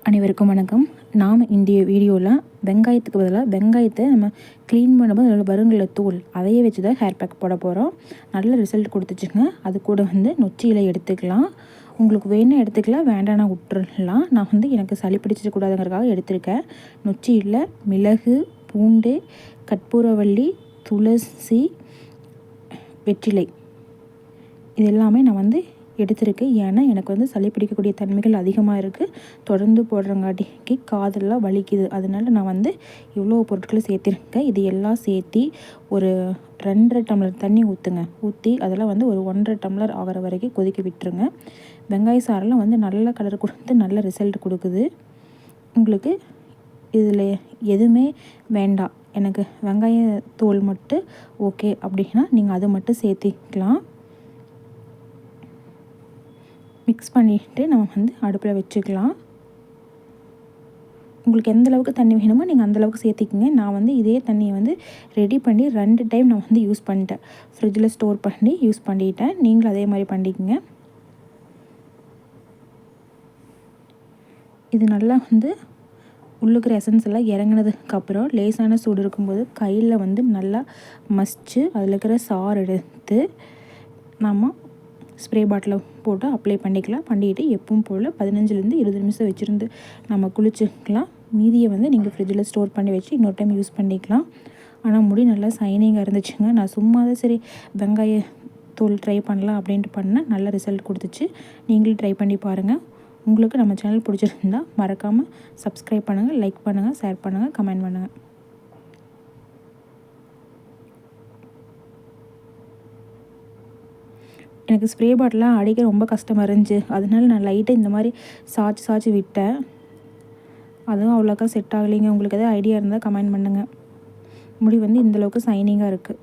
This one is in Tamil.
அனைவருக்கும் வணக்கம். நாம் இந்திய வீடியோவில் வெங்காயத்துக்கு பதிலாக வெங்காயத்தை நம்ம க்ளீன் பண்ணும்போது அதில் வருங்கள தூள் அதையே வச்சு தான் ஹேர் பேக் போட போகிறோம். நல்ல ரிசல்ட் கொடுத்துச்சுங்க. அது கூட நொச்சி இலை எடுத்துக்கலாம். உங்களுக்கு வேணும் எடுத்துக்கலாம், வேண்டாம்னா விட்டுறலாம். நான் எனக்கு சளி பிடிச்சிடக்கூடாதுங்கிறதுக்காக எடுத்திருக்கேன். நொச்சி இலை, மிளகு, பூண்டு, கற்பூரவள்ளி, துளசி, வெற்றிலை இது எல்லாமே நான் எடுத்திருக்கேன். ஏன்னா எனக்கு சளி பிடிக்கக்கூடிய தன்மைகள் அதிகமாக இருக்குது. தொடர்ந்து போடுறங்காட்டிக்கு காதெல்லாம் வலிக்குது. அதனால நான் இவ்வளோ பொருட்களை சேர்த்திருக்கேன். இது எல்லாம் சேர்த்தி ஒரு 2.5 டம்ளர் தண்ணி ஊற்றி அதெல்லாம் ஒரு 1.5 டம்ளர் ஆகிற வரைக்கும் கொதிக்க விட்டுருங்க. வெங்காய சாரெல்லாம் நல்ல கலர் கொடுத்து நல்ல ரிசல்ட் கொடுக்குது. உங்களுக்கு இதில் எதுவுமே வேண்டாம், எனக்கு வெங்காய தோல் மட்டும் ஓகே அப்படின்னா நீங்கள் அதை மட்டும் சேர்த்திக்கலாம். மிக்ஸ் பண்ணிவிட்டு நம்ம அடுப்பில் வச்சுக்கலாம். உங்களுக்கு எந்த அளவுக்கு தண்ணி வேணுமோ நீங்கள் அந்தளவுக்கு சேர்த்திக்கிங்க. நான் இதே தண்ணியை ரெடி பண்ணி 2 டைம் நான் யூஸ் பண்ணிட்டேன். ஃப்ரிட்ஜில் ஸ்டோர் பண்ணி யூஸ் பண்ணிட்டேன். நீங்களும் அதே மாதிரி பண்ணிக்கங்க. இது நல்லா உள்ளுக்கிற எசன்ஸ் எல்லாம் இறங்கினதுக்கப்புறம் லேசான சூடு இருக்கும்போது கையில் நல்லா மசிச்சு அதில் இருக்கிற சாறு எடுத்து நம்ம ஸ்ப்ரே பாட்டில் போட்டு அப்ளை பண்ணிக்கலாம். பண்ணிக்கிட்டு எப்பவும் போல் 15லேருந்து 20 நிமிஷம் வச்சுருந்து நம்ம குளிச்சுக்கலாம். மீதியை நீங்கள் ஃப்ரிட்ஜில் ஸ்டோர் பண்ணி வச்சு இன்னொரு டைம் யூஸ் பண்ணிக்கலாம். ஆனால் முடி நல்லா சைனிங்காக இருந்துச்சுங்க. நான் சும்மா தான் சரி வெங்காய தூள் ட்ரை பண்ணலாம் அப்படின்ட்டு பண்ணேன். நல்ல ரிசல்ட் கொடுத்துச்சு. நீங்களும் ட்ரை பண்ணி பாருங்கள். உங்களுக்கு நம்ம சேனல் பிடிச்சிருந்தா மறக்காமல் சப்ஸ்கிரைப் பண்ணுங்கள், லைக் பண்ணுங்கள், ஷேர் பண்ணுங்கள், கமெண்ட் பண்ணுங்கள். எனக்கு ஸ்ப்ரே பாட்டிலாம் அடிக்க ரொம்ப கஷ்டமாக இருந்துச்சு. அதனால நான் லைட்டாக இந்த மாதிரி சாய்ச்சி விட்டேன். அதுவும் அவ்வளோக்கா செட் ஆகலைங்க. உங்களுக்கு எதாவது ஐடியா இருந்தால் கமெண்ட் பண்ணுங்கள். முடி இந்தளவுக்கு சைனிங்காக இருக்குது.